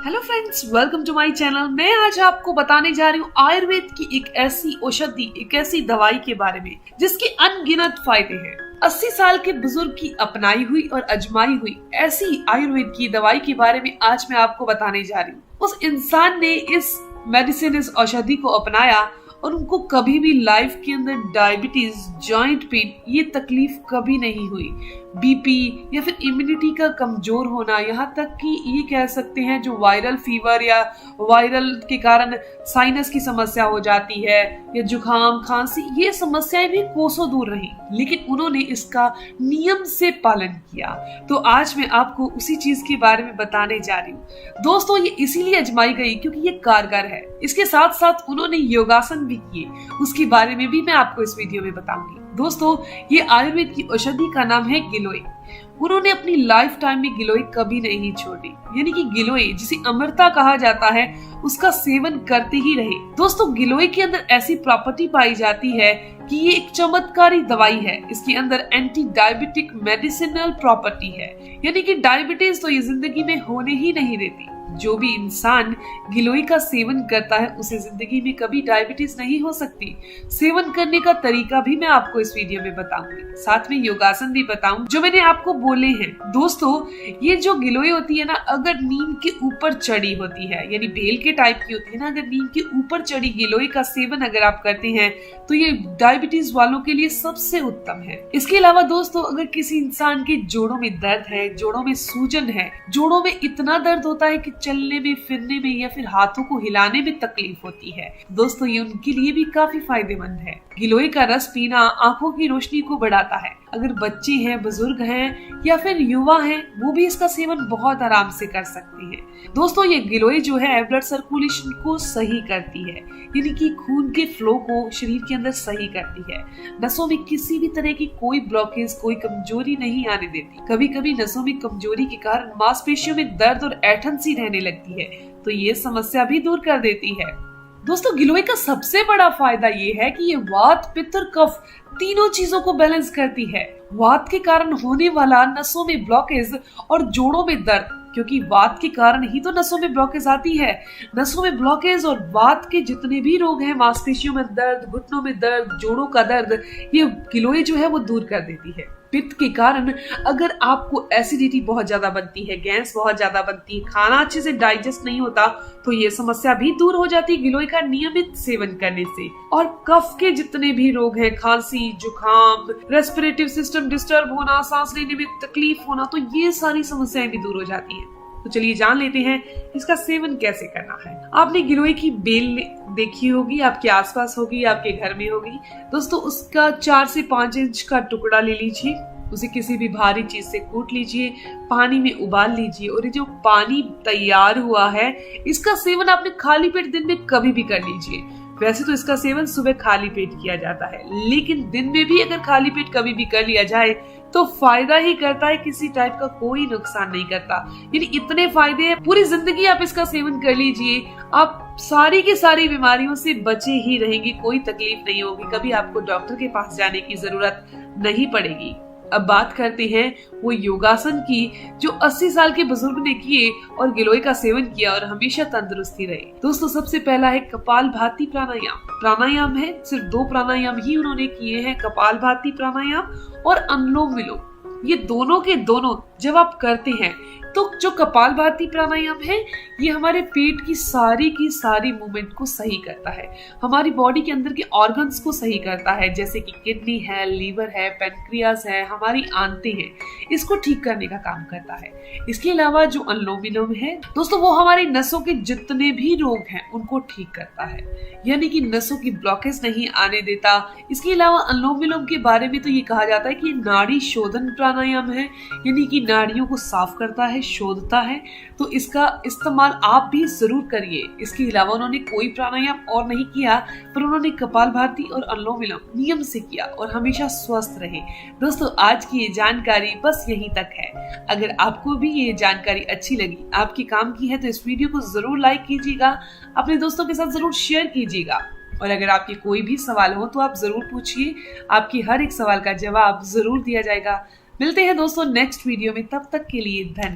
Hello friends, welcome to my channel. मैं आज आपको बताने जा रही हूँ आयुर्वेद की एक ऐसी औषधि, एक ऐसी दवाई के बारे में जिसके अनगिनत फायदे हैं। 80 साल के बुजुर्ग की अपनाई हुई और अजमाई हुई ऐसी आयुर्वेद की दवाई के बारे में आज मैं आपको बताने जा रही हूँ। उस इंसान ने इस मेडिसिन, इस औषधि को अपनाया और उनको कभी भी लाइफ के अंदर डायबिटीज, जॉइंट पेन ये तकलीफ कभी नहीं हुई। बीपी या फिर इम्यूनिटी का कमजोर होना, यहाँ तक कि ये कह सकते हैं जो वायरल फीवर या वायरल के कारण साइनस की समस्या हो जाती है या जुकाम, खांसी, ये समस्याएं भी कोसों दूर रही, लेकिन उन्होंने इसका नियम से पालन किया। तो आज मैं आपको उसी चीज के बारे में बताने जा रही हूँ। दोस्तों, ये इसीलिए अजमाई गई क्योंकि ये कारगर है। इसके साथ साथ उन्होंने योगासन भी किए, उसके बारे में भी मैं आपको इस वीडियो में बताऊंगी। दोस्तों, ये आयुर्वेद की औषधि का नाम है गिलोय। उन्होंने अपनी लाइफ टाइम में गिलोय कभी नहीं छोड़ी, यानी कि गिलोय जिसे अमृता कहा जाता है उसका सेवन करते ही रहे। दोस्तों, गिलोय के अंदर ऐसी प्रॉपर्टी पाई जाती है कि ये एक चमत्कारी दवाई है। इसके अंदर एंटी डायबिटिक मेडिसिनल प्रॉपर्टी है, यानी कि डायबिटीज तो ये जिंदगी में होने ही नहीं देती। जो भी इंसान गिलोय का सेवन करता है उसे जिंदगी में कभी डायबिटीज नहीं हो सकती। सेवन करने का तरीका भी मैं आपको इस वीडियो में बताऊंगी, साथ में योगासन भी बताऊं जो मैंने आपको बोले हैं। दोस्तों, ये जो गिलोय होती है ना, अगर नीम के ऊपर चढ़ी होती है, यानी बेल के टाइप की होती है ना, अगर नीम के ऊपर चढ़ी गिलोय का सेवन अगर आप करते हैं तो ये डायबिटीज वालों के लिए सबसे उत्तम है। इसके अलावा दोस्तों, अगर किसी इंसान के जोड़ों में दर्द है, जोड़ों में सूजन है, जोड़ों में इतना दर्द होता है कि चलने में, फिरने में या फिर हाथों को हिलाने में तकलीफ होती है, दोस्तों ये उनके लिए भी काफी फायदेमंद है। गिलोय का रस पीना आंखों की रोशनी को बढ़ाता है। अगर बच्चे हैं, बुजुर्ग हैं या फिर युवा हैं, वो भी इसका सेवन बहुत आराम से कर सकते हैं। दोस्तों, ये गिलोय जो है ब्लड सर्कुलेशन को सही करती है, यानी कि खून के फ्लो को शरीर के अंदर सही करती है। नसों में किसी भी तरह की कोई ब्लॉकेज, कोई कमजोरी नहीं आने देती। कभी कभी नसों में कमजोरी के कारण मांसपेशियों में दर्द और ऐंठन सी रहने लगती है, तो ये समस्या भी दूर कर देती है। दोस्तों, गिलोय का सबसे बड़ा फायदा ये है कि ये वात, पित्त और कफ तीनों चीजों को बैलेंस करती है। वात के कारण होने वाला नसों में ब्लॉकेज और जोड़ों में दर्द, क्योंकि वात के कारण ही तो नसों में ब्लॉकेज आती है। नसों में ब्लॉकेज और वात के जितने भी रोग हैं, मांसपेशियों में दर्द, घुटनों में दर्द, जोड़ों का दर्द, ये गिलोय जो है वो दूर कर देती है। पित्त के कारण अगर आपको एसिडिटी बहुत ज्यादा बनती है, गैस बहुत ज्यादा बनती है, खाना अच्छे से डाइजेस्ट नहीं होता, तो ये समस्या भी दूर हो जाती है गिलोय का नियमित सेवन करने से। और कफ के जितने भी रोग हैं, खांसी, जुकाम, रेस्पिरेटिव सिस्टम डिस्टर्ब होना, सांस लेने में तकलीफ होना, तो ये सारी समस्याएं भी दूर हो जाती हैं। तो चलिए जान लेते हैं इसका सेवन कैसे करना है। आपने गिलोय की बेल देखी होगी, आपके आसपास होगी, आपके घर में होगी। दोस्तों, उसका 4 से 5 इंच का टुकड़ा ले लीजिए, उसे किसी भी भारी चीज से कूट लीजिए, पानी में उबाल लीजिए और ये जो पानी तैयार हुआ है इसका सेवन आपने खाली पेट दिन में कभी भी कर लीजिए। वैसे तो इसका सेवन सुबह खाली पेट किया जाता है, लेकिन दिन में भी अगर खाली पेट कभी भी कर लिया जाए तो फायदा ही करता है, किसी टाइप का कोई नुकसान नहीं करता। यानी इतने फायदे हैं, पूरी जिंदगी आप इसका सेवन कर लीजिए, आप सारी की सारी बीमारियों से बचे ही रहेंगे, कोई तकलीफ नहीं होगी, कभी आपको डॉक्टर के पास जाने की जरूरत नहीं पड़ेगी। अब बात करते हैं वो योगासन की जो 80 साल के बुजुर्ग ने किए और गिलोय का सेवन किया और हमेशा तंदुरुस्ती रहे। दोस्तों, सबसे पहला है कपालभाति प्राणायाम। प्राणायाम है, सिर्फ 2 प्राणायाम ही उन्होंने किए हैं, कपालभाति प्राणायाम और अनुलोम विलोम। ये दोनों के दोनों जब आप करते हैं तो जो कपालभाति प्राणायाम है ये हमारे पेट की सारी मूवमेंट को सही करता है, हमारी बॉडी के अंदर के ऑर्गन्स को सही करता है, जैसे कि किडनी है, लीवर है, पेनक्रियास है, हमारी आंतें हैं, इसको ठीक करने का काम करता है। इसके अलावा जो अनुलोम विलोम है दोस्तों, वो हमारी नसों के जितने भी रोग हैं उनको ठीक करता है, यानी कि नसों की ब्लॉकेज नहीं आने देता। इसके अलावा अनुलोम विलोम के बारे में तो ये कहा जाता है कि नाड़ी शोधन प्राणायाम है, यानी कि नाड़ियों को साफ करता है, शोधता है, तो इसका इस्तेमाल आप भी जरूर करिए। इसके अलावा उन्होंने कोई प्राणायाम और नहीं किया, पर उन्होंने कपालभाति और अनुलोम विलोम नियम से किया और हमेशा स्वस्थ रहे। दोस्तों, आज की ये जानकारी बस यहीं तक है। अगर आपको भी ये जानकारी अच्छी लगी, आपके काम की है, तो इस वीडियो को जरूर लाइक कीजिएगा, अपने दोस्तों के साथ जरूर शेयर कीजिएगा। और अगर आपके कोई भी सवाल हो तो आप जरूर पूछिए, आपकी हर एक सवाल का जवाब जरूर दिया जाएगा। मिलते हैं दोस्तों नेक्स्ट वीडियो में, तब तक के लिए धन्यवाद।